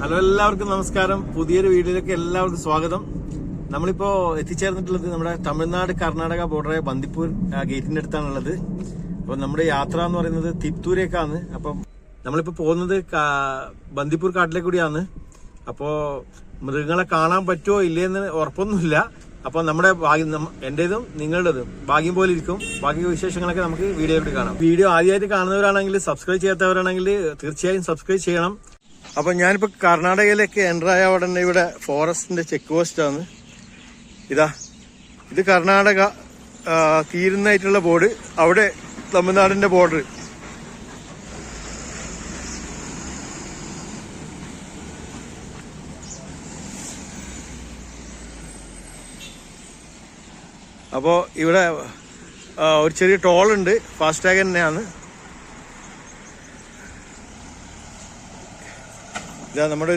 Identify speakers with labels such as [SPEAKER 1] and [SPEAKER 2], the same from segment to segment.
[SPEAKER 1] Hello, എല്ലാവർക്കും നമസ്കാരം. പുതിയൊരു വീഡിയോയിലേക്ക് എല്ലാവർക്കും സ്വാഗതം. നമ്മളിപ്പോ എത്തിച്ചേർന്നിട്ടുള്ളത് നമ്മുടെ തമിഴ്നാട് കർണാടക ബോർഡറായ ബന്ദിപ്പൂർ ഗേറ്റിന്റെ അടുത്താണുള്ളത്. അപ്പൊ നമ്മുടെ യാത്ര എന്ന് പറയുന്നത് തിപ്തൂരേക്കാണ്. അപ്പം നമ്മളിപ്പോ പോകുന്നത് ബന്ദിപ്പൂർ കാട്ടിലേക്ക് കൂടിയാണ്. അപ്പോ മൃഗങ്ങളെ കാണാൻ പറ്റുമോ ഇല്ലേന്ന് ഉറപ്പൊന്നുമില്ല. അപ്പൊ നമ്മുടെ ഭാഗ്യം, എന്റേതും നിങ്ങളുടേതും ഭാഗ്യം പോലെ ഇരിക്കും. ബാക്കി വിശേഷങ്ങളൊക്കെ നമുക്ക് വീഡിയോയിൽ കാണാം. വീഡിയോ ആദ്യമായിട്ട് കാണുന്നവരാണെങ്കിൽ, സബ്സ്ക്രൈബ് ചെയ്യാത്തവരാണെങ്കിൽ തീർച്ചയായും സബ്സ്ക്രൈബ് ചെയ്യണം. അപ്പൊ ഞാനിപ്പോ കർണാടകയിലേക്ക് എൻ്റർ ആയ ഉടനെ ഇവിടെ ഫോറസ്റ്റിന്റെ ചെക്ക് പോസ്റ്റ് ആണ്. ഇത് കർണാടക തീരുന്നതായിട്ടുള്ള ബോർഡ്, അവിടെ തമിഴ്നാടിന്റെ ബോർഡർ. അപ്പോ ഇവിടെ ഒരു ചെറിയ ടോൾ ഉണ്ട്, ഫാസ്ടാഗ് തന്നെയാണ്. ഇതാ നമ്മുടെ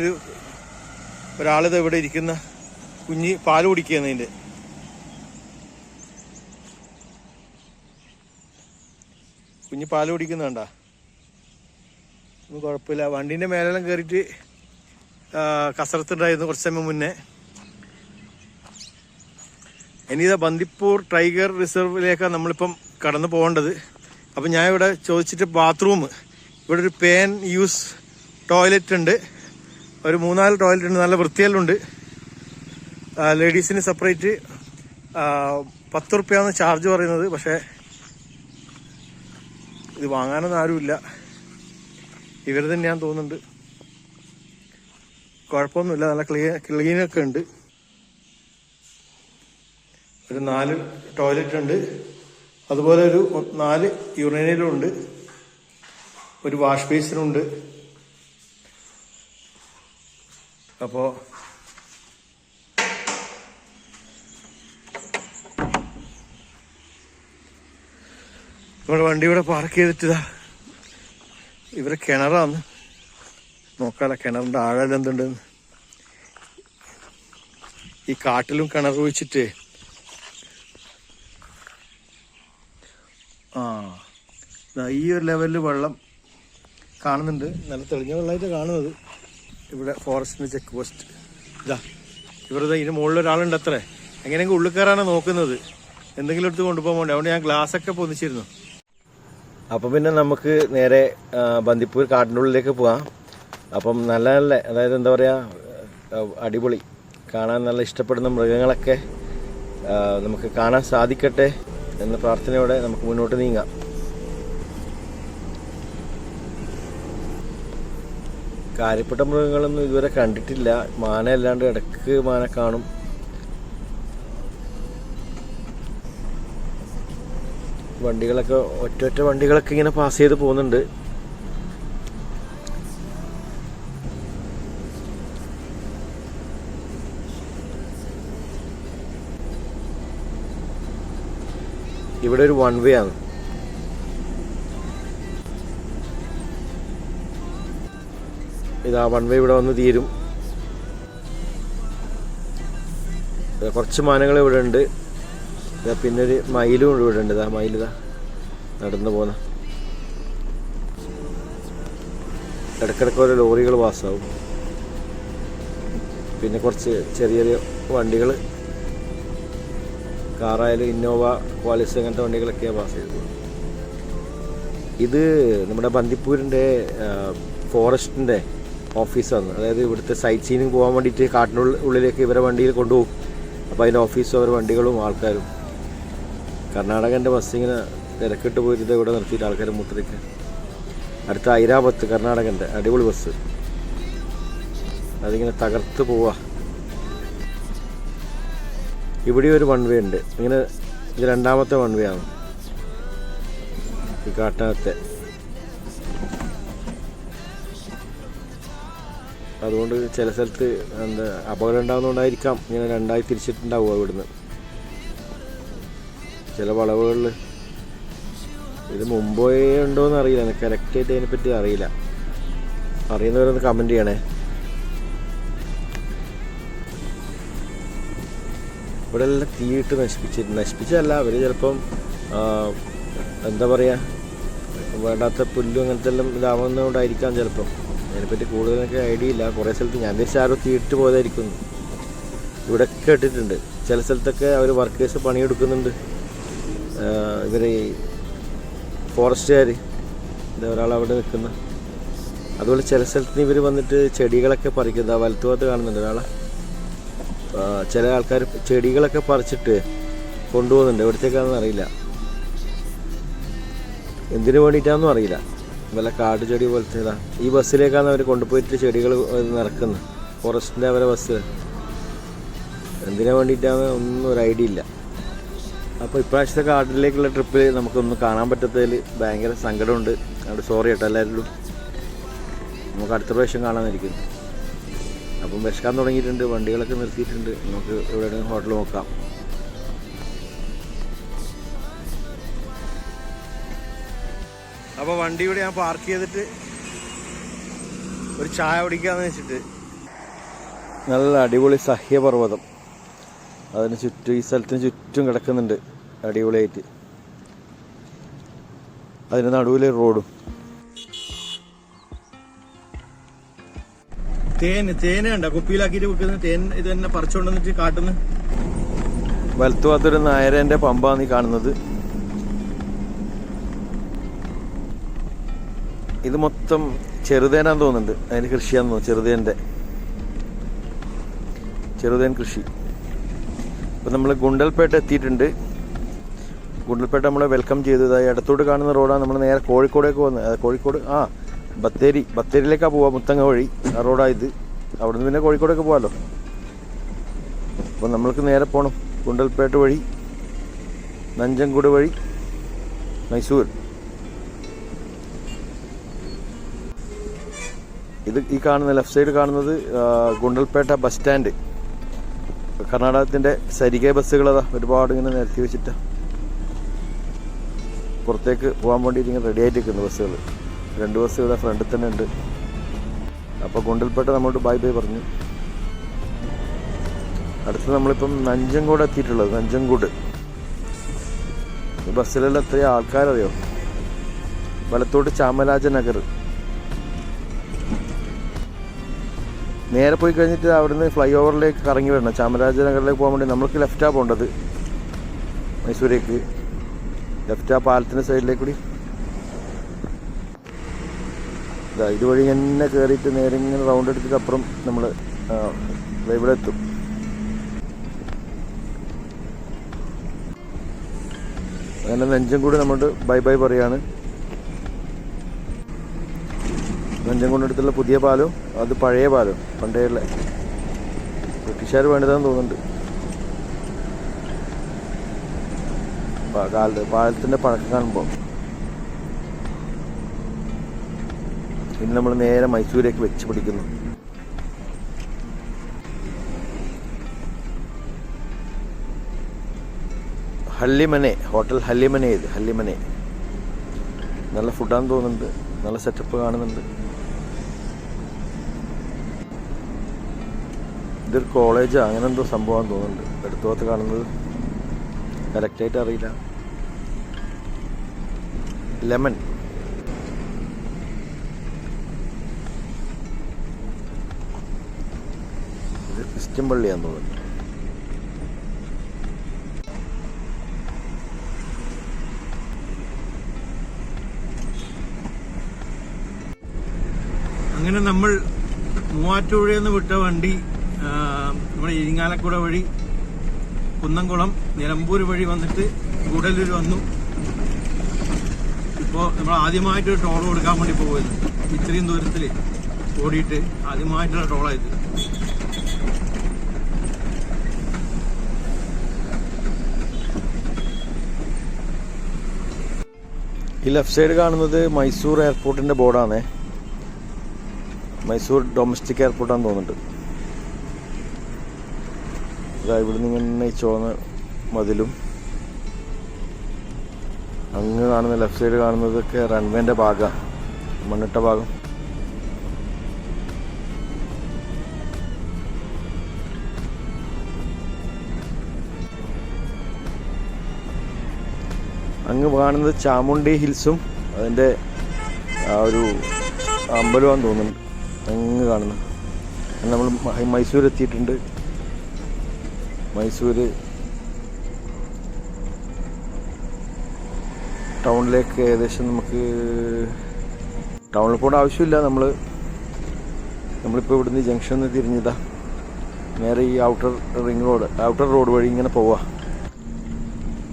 [SPEAKER 1] ഒരാളിത് ഇവിടെ ഇരിക്കുന്ന കുഞ്ഞ് പാല് കുടിക്കുകയാണ്. ഇതിന്റെ കുഞ്ഞ് പാല് കുടിക്കുന്നുണ്ടാ, ഒന്നും കുഴപ്പമില്ല. വണ്ടീന്റെ മേലെല്ലാം കയറിയിട്ട് കസരത്തുണ്ടായിരുന്നു കുറച്ച് സമയം മുന്നേ. ഇനി ഇതാ ബന്ദിപ്പൂർ ടൈഗർ റിസർവിലേക്കാണ് നമ്മളിപ്പം കടന്നു പോകേണ്ടത്. അപ്പം ഞാൻ ഇവിടെ ചോദിച്ചിട്ട് ബാത്റൂം, ഇവിടെ ഒരു പേൻ യൂസ് ടോയ്ലറ്റ് ഉണ്ട്, ഒരു 3-4 ടോയ്ലറ്റ് ഉണ്ട്, നല്ല വൃത്തിയെല്ലാം. ലേഡീസിന് സെപ്പറേറ്റ് 10 റുപ്യാണ് ചാർജ് പറയുന്നത്. പക്ഷേ ഇത് വാങ്ങാനൊന്നും ആരുമില്ല, ഇവർ തന്നെയാന്ന് തോന്നുന്നുണ്ട്. കുഴപ്പമൊന്നുമില്ല, നല്ല ക്ലീനൊക്കെ ഉണ്ട്. ഒരു 4 ടോയ്ലറ്റ് ഉണ്ട്, അതുപോലെ ഒരു 4 യൂറിനലും ഉണ്ട്, ഒരു വാഷ് ബേസിനുണ്ട്. അപ്പോ നമ്മുടെ വണ്ടി ഇവിടെ പാർക്ക് ചെയ്തിട്ടതാ. ഇവരെ കിണറാന്ന് നോക്കാല, കിണറിന്റെ ആഴം എന്തുണ്ടെന്ന്. ഈ കാട്ടിലും കിണർ കുഴിച്ചിട്ട് ഈ ഒരു ലെവലിൽ വെള്ളം കാണുന്നുണ്ട്. നല്ല തെളിഞ്ഞ വെള്ളമായിട്ട് കാണുന്നത്. ഇവിടെ ഫോറസ്റ്റിന്റെ ചെക്ക് പോസ്റ്റ്. ഇവരുടെ ഇതിന് മുകളിൽ ഒരാളുണ്ട്. അത്രേ എങ്ങനെയെങ്കിലും ഉള്ളിൽ കയറാനാണ് നോക്കുന്നത്, എന്തെങ്കിലും എടുത്ത് കൊണ്ടുപോകാൻ വേണ്ടി. അതുകൊണ്ട് ഞാൻ ഗ്ലാസ് ഒക്കെ പൊന്നിച്ചിരുന്നു. അപ്പൊ പിന്നെ നമുക്ക് നേരെ ബന്ദിപ്പൂർ കാട്ടിൻ്റെ ഉള്ളിലേക്ക് പോവാം. അപ്പം നല്ല നല്ല, അതായത് എന്താ പറയാ, അടിപൊളി, കാണാൻ നല്ല ഇഷ്ടപ്പെടുന്ന മൃഗങ്ങളൊക്കെ നമുക്ക് കാണാൻ സാധിക്കട്ടെ എന്ന പ്രാർത്ഥനയോടെ നമുക്ക് മുന്നോട്ട് നീങ്ങാം. കാര്യപ്പെട്ട മൃഗങ്ങളൊന്നും ഇതുവരെ കണ്ടിട്ടില്ല. മാന അല്ലാണ്ട് ഇടക്ക് മാന കാണും. വണ്ടികളൊക്കെ ഒറ്റ വണ്ടികളൊക്കെ ഇങ്ങനെ പാസ് ചെയ്ത് പോകുന്നുണ്ട്. ഇവിടെ ഒരു 1 വേ ആണ്. ഇതാ 1 വേ ഇവിടെ വന്ന് തീരും. കുറച്ച് മാനങ്ങൾ ഇവിടെ ഉണ്ട്. പിന്നെ ഒരു മയിലും ഇവിടെ ഉണ്ട്. മയിലിതാ നടന്നു പോന്ന. ഇടക്കിടക്ക് ഓരോ ലോറികൾ പാസ്സാവും. പിന്നെ കുറച്ച് ചെറിയ ചെറിയ വണ്ടികൾ, കാറായാലും ഇന്നോവ, ക്വാളിസ്, അങ്ങനത്തെ വണ്ടികളൊക്കെയാണ് പാസ് ചെയ്തത്. ഇത് നമ്മുടെ ബന്ദിപ്പൂരിൻ്റെ ഫോറസ്റ്റിൻ്റെ ഓഫീസാണ്. അതായത് ഇവിടുത്തെ സൈറ്റ് സീനിങ് പോകാൻ വേണ്ടിയിട്ട് കാട്ടിനുള്ളിലേക്ക് ഇവരെ വണ്ടിയിൽ കൊണ്ടുപോകും. അപ്പോൾ അതിൻ്റെ ഓഫീസും അവരുടെ വണ്ടികളും ആൾക്കാരും. കർണാടകൻ്റെ ബസ്സിങ്ങനെ തിരക്കിട്ട് പോയിട്ട് ഇവിടെ നിർത്തിയിട്ട് ആൾക്കാരെ മുദ്രയ്ക്കാൻ. അടുത്ത ഐരാവത്ത്, കർണാടകൻ്റെ അടിപൊളി ബസ്, അതിങ്ങനെ തകർത്ത് പോവാ. ഇവിടെ ഒരു 1 വേ ഉണ്ട്. ഇങ്ങനെ ഇത് 2ാമത്തെ 1 വേ ആണ് ഈ കാട്ടിനകത്തെ. അതുകൊണ്ട് ചില സ്ഥലത്ത് എന്താ അപകടം ഉണ്ടാകുന്നതുകൊണ്ടായിരിക്കാം ഇങ്ങനെ 2ആയി തിരിച്ചിട്ടുണ്ടാവുക. ഇവിടുന്ന് ചില വളവുകളിൽ ഇത് മുമ്പേ ഉണ്ടോയെന്ന് അറിയില്ല, എനിക്ക് കറക്റ്റായിട്ട് അതിനെപ്പറ്റി അറിയില്ല. അറിയുന്നവരൊന്ന് കമൻറ്റ് ചെയ്യണേ. ഇവിടെ എല്ലാം തീയിട്ട് നശിപ്പിച്ചല്ല അവർ. ചിലപ്പം എന്താ പറയുക, വേണ്ടാത്ത പുല്ലും അങ്ങനത്തെ എല്ലാം ഇതാവുന്നതുകൊണ്ടായിരിക്കാം ചിലപ്പം. അതിനെപ്പറ്റി കൂടുതലൊക്കെ ഐഡിയ ഇല്ല. കുറേ സ്ഥലത്ത് ഞാൻ വിചാരിച്ച ആരോ തീയിട്ട് പോയതായിരിക്കുന്നു. ഇവിടെയൊക്കെ ഇട്ടിട്ടുണ്ട്. ചില സ്ഥലത്തൊക്കെ അവർ വർക്കേഴ്സ് പണിയെടുക്കുന്നുണ്ട്. ഇവർ ഫോറസ്റ്റുകാർ ഒരാളവിടെ നിൽക്കുന്ന. അതുപോലെ ചില സ്ഥലത്ത് ഇവർ വന്നിട്ട് ചെടികളൊക്കെ പറിക്കുന്നത്. ആ വലത്തുഭാഗത്ത് കാണുന്നുണ്ട് ഒരാളെ. ചില ആൾക്കാർ ചെടികളൊക്കെ പറിച്ചിട്ട് കൊണ്ടുപോകുന്നുണ്ട്. എവിടത്തേക്കാണെന്ന് അറിയില്ല, എന്തിനു വേണ്ടിയിട്ടാണെന്നും അറിയില്ല. വല്ല കാട് ചെടി പോലത്തെ ഇതാ. ഈ ബസ്സിലേക്കാണ് അവർ കൊണ്ടുപോയിട്ട് ചെടികൾ നിറക്കുന്നത്, ഫോറസ്റ്റിൻ്റെ അവരെ ബസ്. എന്തിനു വേണ്ടിയിട്ടാണ് ഒന്നും ഒരു ഐഡിയ ഇല്ല. അപ്പോൾ ഇപ്രാവശ്യത്തെ കാട്ടിലേക്കുള്ള ട്രിപ്പിൽ നമുക്കൊന്നും കാണാൻ പറ്റാത്തതിൽ ഭയങ്കര സങ്കടമുണ്ട്. അവിടെ സോറി കേട്ടോ എല്ലാവരും. നമുക്ക് അടുത്ത പ്രാവശ്യം കാണാമെന്നിരിക്കും. അപ്പം വിശക്കാൻ തുടങ്ങിയിട്ടുണ്ട്, വണ്ടികളൊക്കെ നിർത്തിയിട്ടുണ്ട്. നമുക്ക് എവിടെയെങ്കിലും ഹോട്ടൽ നോക്കാം. അപ്പോൾ വണ്ടി ഇവിടെ ഞാൻ പാർക്ക് ചെയ്തിട്ട് ഒരു ചായ കുടിക്കാമെന്ന് വെച്ചിട്ട്. നല്ല അടിപൊളി സഹ്യപർവ്വതം അതിന് ചുറ്റും, ഈ സ്ഥലത്തിന് ചുറ്റും കിടക്കുന്നുണ്ട് അടിപൊളിയായിട്ട്. അതിന് നടുവിൽ റോഡും. തേന് കണ്ട കുപ്പിയിലാക്കിയിട്ട് വെക്കുന്ന തേൻ ഇത് തന്നെ പറിച്ചുകൊണ്ട് വന്നിട്ട് കാട്ടുന്നു. വലത്തുഭാഗത്തൊരു നായരൻ്റെ പമ്പാണ് ഈ കാണുന്നത്. ഇത് മൊത്തം ചെറുതേനാന്ന് തോന്നുന്നുണ്ട്. അതിൻ്റെ കൃഷിയാന്ന് തോന്നുന്നു, ചെറുതേൻ കൃഷി. ഇപ്പം നമ്മൾ ഗുണ്ടൽപേട്ട എത്തിയിട്ടുണ്ട്. ഗുണ്ടൽപേട്ട നമ്മളെ വെൽക്കം ചെയ്തതായി. ഇടത്തോട്ട് കാണുന്ന റോഡാണ്. നമ്മൾ നേരെ കോഴിക്കോടേക്ക് പോകുന്നത്. കോഴിക്കോട് ബത്തേരിയിലേക്കാണ് പോവുക, മുത്തങ്ങ വഴി. ആ റോഡായത്. അവിടെ നിന്ന് പിന്നെ കോഴിക്കോടേക്ക് പോകാമല്ലോ. അപ്പം നമ്മൾക്ക് നേരെ പോകണം ഗുണ്ടൽപേട്ട വഴി, നഞ്ചൻഗുഡ് വഴി മൈസൂർ. ഇത് ഈ കാണുന്ന ലെഫ്റ്റ് സൈഡ് കാണുന്നത് ഗുണ്ടൽപേട്ട ബസ് സ്റ്റാൻഡ്. കർണാടകത്തിൻ്റെ സരികെ ബസ്സുകളതാ ഒരുപാട് ഇങ്ങനെ നിരത്തി വെച്ചിട്ട് പുറത്തേക്ക് പോകാൻ വേണ്ടിയിട്ട് ഇങ്ങനെ റെഡി ആയിട്ട് നിൽക്കുന്നു ബസ്സുകൾ. 2 ബസ്സുകളുടെ ഫ്രണ്ടിൽ തന്നെ ഉണ്ട്. അപ്പോൾ ഗുണ്ടൽപേട്ട നമ്മോട്ട് ബൈ ബൈ പറഞ്ഞു. അടുത്ത് നമ്മളിപ്പം നഞ്ചൻഗൂഡ് എത്തിയിട്ടുള്ളത്. നഞ്ചൻഗൂഡ് ഈ ബസ്സിലെല്ലാം എത്രയോ ആൾക്കാരറിയോ. വലത്തോട്ട് ചാമരാജനഗർ. നേരെ പോയി കഴിഞ്ഞിട്ട് അവിടുന്ന് ഫ്ലൈ ഓവറിലേക്ക് കറങ്ങി വരണം. ചാമരാജനഗറിലേക്ക് പോകാൻ വേണ്ടി നമ്മൾക്ക് ലെഫ്റ്റാണ് പോകേണ്ടത്. മൈസൂരേക്ക് ലെഫ്റ്റാ പാലത്തിൻ്റെ സൈഡിലേക്ക് കൂടി. ഇതുവഴി തന്നെ കയറിയിട്ട് നേരെ ഇങ്ങനെ റൗണ്ട് എടുത്തിട്ട് അപ്പുറം നമ്മൾ ഇവിടെ എത്തും. അങ്ങനെ നെഞ്ചൻകൂട് നമ്മോട് ബൈ ബൈ പറയാണ്. നെഞ്ചൻകുണ്ടടുത്തുള്ള പുതിയ പാലവും അത് പഴയ പാലവും, പണ്ടേയുള്ള ബ്രിട്ടീഷുകാർ വേണ്ടതെന്ന് തോന്നുന്നുണ്ട്. പാലത്തിൻ്റെ പഴക്കം കാണുമ്പോൾ. ഇനി നമ്മൾ നേരെ മൈസൂരേക്ക് വെച്ച് പിടിക്കുന്നു. ഹല്ലിമനെ, ഹോട്ടൽ ഹല്ലിമനെ. ഇത് ഹല്ലിമനെ നല്ല ഫുഡാന്ന് തോന്നുന്നുണ്ട്. നല്ല സെറ്റപ്പ് കാണുന്നുണ്ട്. ഇതൊരു കോളേജാണ്, അങ്ങനെ എന്തോ സംഭവം തോന്നുന്നുണ്ട്. അടുത്ത കാണുന്നത് കറക്റ്റായിട്ട് അറിയില്ല. ലെമൺ. ഇത് ക്രിസ്ത്യൻ പള്ളിയാന്ന് തോന്നുന്നു. അങ്ങനെ നമ്മൾ മൂവാറ്റുപുഴയിൽ നിന്ന് വിട്ട വണ്ടി നമ്മുടെ ഇരിങ്ങാലക്കുട വഴി കുന്നംകുളം നിലമ്പൂർ വഴി വന്നിട്ട് ഗൂഡല്ലൂർ വന്നു. ഇപ്പോൾ നമ്മൾ ആദ്യമായിട്ടൊരു ടോൾ കൊടുക്കാൻ വേണ്ടി പോകുന്നത്. ഇത്രയും ദൂരത്തിൽ ഓടിയിട്ട് ആദ്യമായിട്ടുള്ള ടോളായത്. ഈ ലെഫ്റ്റ് സൈഡ് കാണുന്നത് മൈസൂർ എയർപോർട്ടിൻ്റെ ബോർഡാണ്. മൈസൂർ ഡൊമസ്റ്റിക് എയർപോർട്ടാന്ന് തോന്നുന്നുണ്ട്. ഇവിടുന്ന് ഇങ്ങനെ ചുവന്ന മതിലും അങ്ങ് കാണുന്ന ലെഫ്റ്റ് സൈഡ് കാണുന്നതൊക്കെ റൺവേൻ്റെ ഭാഗമാണ്, മണ്ണിട്ട ഭാഗം. അങ്ങ് കാണുന്നത് ചാമുണ്ഡി ഹിൽസും അതിൻ്റെ ആ ഒരു അമ്പലമാണെന്ന് തോന്നുന്നുണ്ട്. അങ്ങ് കാണുന്നു. നമ്മൾ മൈസൂർ എത്തിയിട്ടുണ്ട്. മൈസൂർ ടൗണിലേക്ക് ഏകദേശം നമുക്ക് ടൗണിൽ പോകേണ്ട ആവശ്യമില്ല. നമ്മളിപ്പോൾ ഇവിടുന്ന് ജംഗ്ഷനിൽ നിന്ന് തിരിഞ്ഞതാ നേരെ ഈ ഔട്ടർ റോഡ് വഴി ഇങ്ങനെ പോവാ.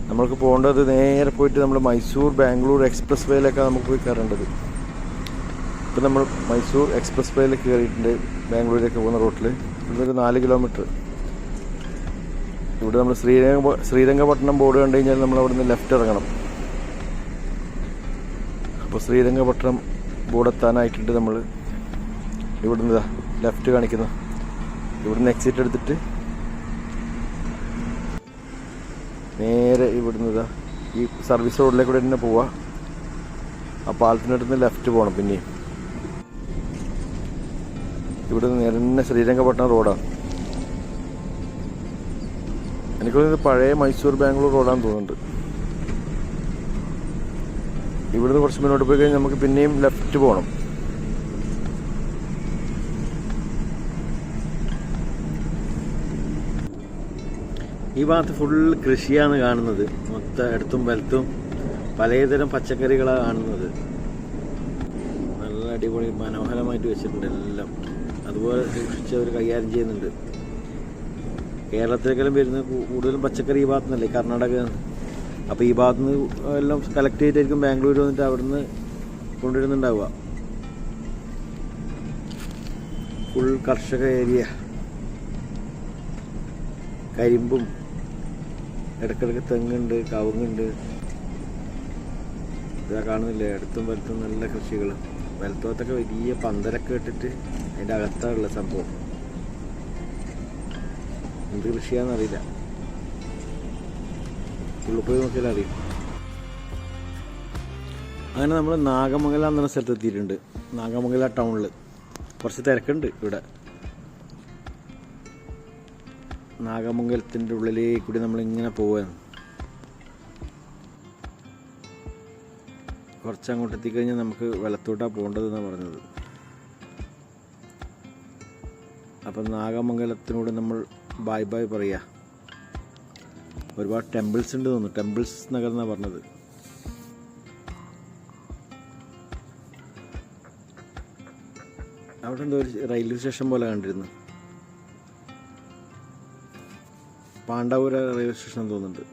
[SPEAKER 1] നമ്മൾക്ക് പോകേണ്ടത് നേരെ പോയിട്ട് നമ്മൾ മൈസൂർ ബാംഗ്ലൂർ എക്സ്പ്രസ് വേയിലേക്കാണ് നമുക്ക് പോയി കയറേണ്ടത്. ഇപ്പം നമ്മൾ മൈസൂർ എക്സ്പ്രസ് വേയിൽ കയറിയിട്ടുണ്ട്. ബാംഗ്ലൂരിലേക്ക് പോകുന്ന റൂട്ടിൽ ഇവിടുന്നൊരു 4 കിലോമീറ്റർ. ഇവിടെ നമ്മൾ ശ്രീരംഗപട്ടണം ബോർഡ് കണ്ടു കഴിഞ്ഞാൽ നമ്മൾ അവിടെ നിന്ന് ലെഫ്റ്റ് ഇറങ്ങണം. അപ്പോൾ ശ്രീരംഗപട്ടണം ബോർഡ് എത്താനായിട്ടുണ്ട്. നമ്മൾ ഇവിടുന്ന് ലെഫ്റ്റ് കാണിക്കുന്നു. ഇവിടുന്ന് എക്സിറ്റ് എടുത്തിട്ട് നേരെ ഇവിടുന്ന് ഈ സർവീസ് റോഡിലേക്ക് കൂടെ തന്നെ പോവാ. ആ പാലത്തിനടുത്ത് ലെഫ്റ്റ് പോകണം. പിന്നെ ഇവിടുന്ന് നേരെ തന്നെ ശ്രീരംഗപട്ടണം റോഡാണ്. എനിക്ക് തോന്നുന്നത് പഴയ മൈസൂർ ബാംഗ്ലൂർ റോഡാണെന്ന് തോന്നുന്നുണ്ട്. ഇവിടുന്ന് കുറച്ച് മുന്നോട്ട് പോയി കഴിഞ്ഞാൽ നമുക്ക് പിന്നെയും ലെഫ്റ്റ് പോകണം. ഈ ഭാഗത്ത് ഫുൾ കൃഷിയാണ് കാണുന്നത്. മൊത്തം ഇടത്തും വലത്തും പലതരം പച്ചക്കറികളാണ് കാണുന്നത്. നല്ല അടിപൊളി മനോഹരമായിട്ട് വെച്ചിട്ടുണ്ട് എല്ലാം. അതുപോലെ സൂക്ഷിച്ച് അവർ കൈകാര്യം ചെയ്യുന്നുണ്ട്. കേരളത്തിലേക്കെല്ലാം വരുന്ന കൂടുതലും പച്ചക്കറി ഈ ഭാഗത്തു നിന്നല്ലേ, കർണാടക. അപ്പോൾ ഈ ഭാഗത്തു നിന്ന് എല്ലാം കളക്ട് ചെയ്തിട്ടായിരിക്കും ബാംഗ്ലൂർ വന്നിട്ട് അവിടെ നിന്ന് കൊണ്ടുവരുന്നുണ്ടാവുക. ഫുൾ കർഷക ഏരിയ. കരിമ്പും ഇടയ്ക്കിടയ്ക്ക് തെങ്ങുണ്ട്, കവുങ്ങുണ്ട്. ഇതാ കാണുന്നില്ലേ, അടുത്തും വലത്തും നല്ല കൃഷികൾ. വലത്തോത്തൊക്കെ വലിയ പന്തലൊക്കെ ഇട്ടിട്ട് അതിൻ്റെ അകത്താണുള്ള സംഭവം. എന്ത് കൃഷിയാണെന്നറിയില്ല. ഉള്ളിൽ പോയി നോക്കിയാൽ അറിയും. അങ്ങനെ നമ്മൾ നാഗമംഗല എന്ന സ്ഥലത്ത് എത്തിയിട്ടുണ്ട്. നാഗമംഗല ടൗണിൽ കുറച്ച് തിരക്കുണ്ട് ഇവിടെ. നാഗമംഗലത്തിൻ്റെ ഉള്ളിലേക്ക് കൂടി നമ്മളിങ്ങനെ പോവാണ്. കുറച്ചങ്ങോട്ട് എത്തിക്കഴിഞ്ഞാൽ നമുക്ക് വലത്തോട്ടാണ് പോകേണ്ടതെന്നാണ് പറഞ്ഞത്. അപ്പം നാഗമംഗലത്തിനോട് നമ്മൾ ബായ് ബായ് പറയുക. ഒരുപാട് ടെമ്പിൾസ് ഉണ്ട് തോന്നുന്നു. ടെമ്പിൾസ് നഗർ എന്നാണ് പറഞ്ഞത്. അവിടെ എന്തോ ഒരു റെയിൽവേ സ്റ്റേഷൻ പോലെ കണ്ടിരുന്നു. പാണ്ഡവപുര റെയിൽവേ സ്റ്റേഷൻ തോന്നുന്നുണ്ട്.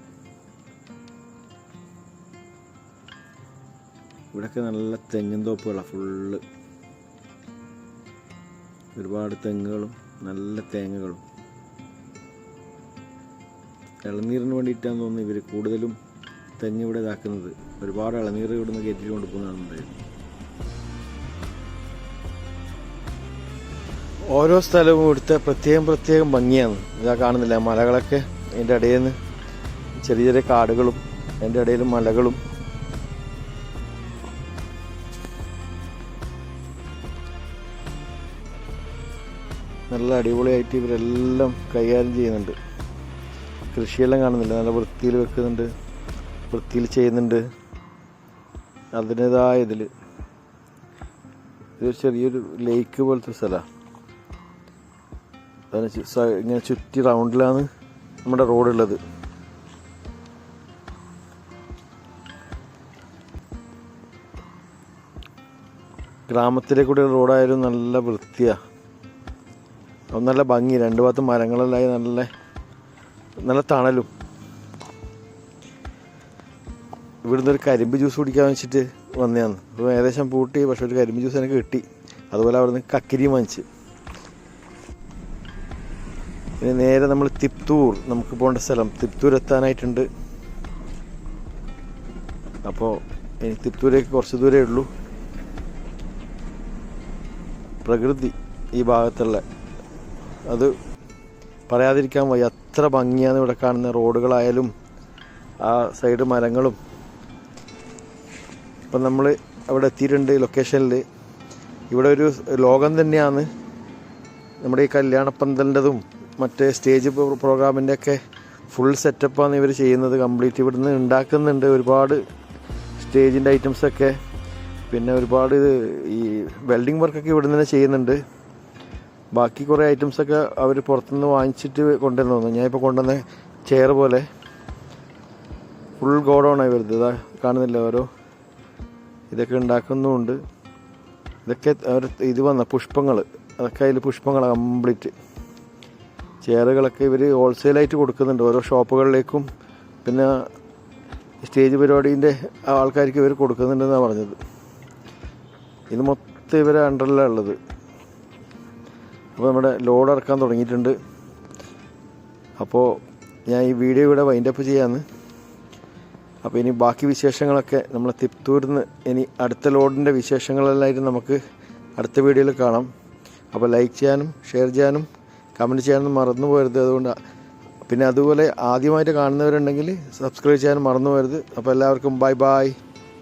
[SPEAKER 1] ഇവിടെയൊക്കെ നല്ല തെങ്ങിൻ തോപ്പുകളാണ് ഫുള്ള്. ഒരുപാട് തെങ്ങുകളും നല്ല തേങ്ങകളും. ഇളനീരിന് വേണ്ടിയിട്ടാന്ന് തോന്നുന്നു ഇവർ കൂടുതലും തെങ്ങ് ഇവിടെ ഇതാക്കുന്നത്. ഒരുപാട് ഇളനീർ ഇവിടെ നിന്ന് കയറ്റിട്ട് കൊണ്ടുപോകുന്നുണ്ടായിരുന്നു. ഓരോ സ്ഥലവും ഇവിടുത്തെ പ്രത്യേകം ഭംഗിയാണ്. ഇതാ കാണുന്നില്ല മലകളൊക്കെ. അതിൻ്റെ ഇടയിൽ നിന്ന് ചെറിയ ചെറിയ കാടുകളും അതിൻ്റെ ഇടയിൽ മലകളും. നല്ല അടിപൊളിയായിട്ട് ഇവരെല്ലാം കൈകാര്യം ചെയ്യുന്നുണ്ട്. കൃഷിയെല്ലാം കാണുന്നില്ല, നല്ല വൃത്തിയിൽ വെക്കുന്നുണ്ട്, വൃത്തിയിൽ ചെയ്യുന്നുണ്ട്. അതിൻ്റെതായ ഇതൊരു ചെറിയൊരു ലേക്ക് പോലത്തെ സ്ഥലമാണ്. ഇങ്ങനെ ചുറ്റി റൗണ്ടിലാണ് നമ്മുടെ റോഡുള്ളത്. ഗ്രാമത്തിലെ കൂടെ റോഡായാലും നല്ല വൃത്തിയാണ്, നല്ല ഭംഗി. രണ്ട് ഭാഗത്തും മരങ്ങളെല്ലാം നല്ല തണലും. ഇവിടുന്ന് ഒരു കരിമ്പ് ജ്യൂസ് കുടിക്കാൻ വെച്ചിട്ട് വന്നതാണ്. അപ്പോൾ ഏകദേശം പൂട്ടി, പക്ഷെ ഒരു കരിമ്പ് ജ്യൂസ് എനിക്ക് കിട്ടി. അതുപോലെ അവിടെ നിന്ന് കക്കിരിയും വാങ്ങിച്ച്. പിന്നെ നേരെ നമ്മൾ തിപ്തൂർ, നമുക്ക് പോകേണ്ട സ്ഥലം തിപ്തൂർ എത്താനായിട്ടുണ്ട്. അപ്പോൾ ഇനി തിപ്തൂരേക്ക് കുറച്ച് ദൂരേ ഉള്ളൂ. പ്രകൃതി ഈ ഭാഗത്തുള്ള അത് പറയാതിരിക്കാൻ വയ്യ. അത്ര ഭംഗിയാണ് ഇവിടെ കാണുന്ന റോഡുകളായാലും ആ സൈഡ് മരങ്ങളും. ഇപ്പം നമ്മൾ അവിടെ എത്തിയിട്ടുണ്ട് ലൊക്കേഷനിൽ. ഇവിടെ ഒരു ലോകം തന്നെയാണ്. നമ്മുടെ ഈ കല്യാണപ്പന്തലിൻ്റെതും മറ്റേ സ്റ്റേജ് പ്രോഗ്രാമിൻ്റെ ഒക്കെ ഫുൾ സെറ്റപ്പാണ് ഇവർ ചെയ്യുന്നത്. കംപ്ലീറ്റ് ഇവിടുന്ന് ഉണ്ടാക്കുന്നുണ്ട്. ഒരുപാട് സ്റ്റേജിൻ്റെ ഐറ്റംസൊക്കെ പിന്നെ ഒരുപാട് ഈ വെൽഡിങ് വർക്കൊക്കെ ഇവിടെ നിന്ന് തന്നെ ചെയ്യുന്നുണ്ട്. ബാക്കി കുറേ ഐറ്റംസൊക്കെ അവർ പുറത്തുനിന്ന് വാങ്ങിച്ചിട്ട് കൊണ്ടുവന്ന് തോന്നുന്നു. ഞാനിപ്പോൾ കൊണ്ടുവന്ന ചെയർ പോലെ ഫുൾ ഗോഡൗണായി വരുന്നത്. ഇതാ കാണുന്നില്ല, ഓരോ ഇതൊക്കെ ഉണ്ടാക്കുന്നുമുണ്ട്. ഇതൊക്കെ ഇത് വന്ന പുഷ്പങ്ങൾ, അതൊക്കെ അതിൽ പുഷ്പങ്ങൾ കംപ്ലീറ്റ്. ചെയറുകളൊക്കെ ഇവർ ഹോൾസെയിലായിട്ട് കൊടുക്കുന്നുണ്ട് ഓരോ ഷോപ്പുകളിലേക്കും. പിന്നെ സ്റ്റേജ് പരിപാടീൻ്റെ ആൾക്കാർക്ക് ഇവർ കൊടുക്കുന്നുണ്ടെന്നാണ് പറഞ്ഞത്. ഇത് മൊത്തം ഇവരെ അണ്ടറിലാണ് ഉള്ളത്. അപ്പോൾ നമ്മുടെ ലോഡ് ഇറക്കാൻ തുടങ്ങിയിട്ടുണ്ട്. അപ്പോൾ ഞാൻ ഈ വീഡിയോ ഇവിടെ വൈൻഡപ്പ് ചെയ്യാമെന്ന്. അപ്പോൾ ഇനി ബാക്കി വിശേഷങ്ങളൊക്കെ നമ്മളെ തിപ്തൂരിൽ നിന്ന് ഇനി അടുത്ത ലോഡിൻ്റെ വിശേഷങ്ങളെല്ലാമായിട്ട് നമുക്ക് അടുത്ത വീഡിയോയിൽ കാണാം. അപ്പോൾ ലൈക്ക് ചെയ്യാനും ഷെയർ ചെയ്യാനും കമൻറ്റ് ചെയ്യാനും മറന്നു പോകരുത്. അതുകൊണ്ട് പിന്നെ അതുപോലെ ആദ്യമായിട്ട് കാണുന്നവരുണ്ടെങ്കിൽ സബ്സ്ക്രൈബ് ചെയ്യാനും മറന്നു പോകരുത്. അപ്പോൾ എല്ലാവർക്കും ബൈ ബൈ.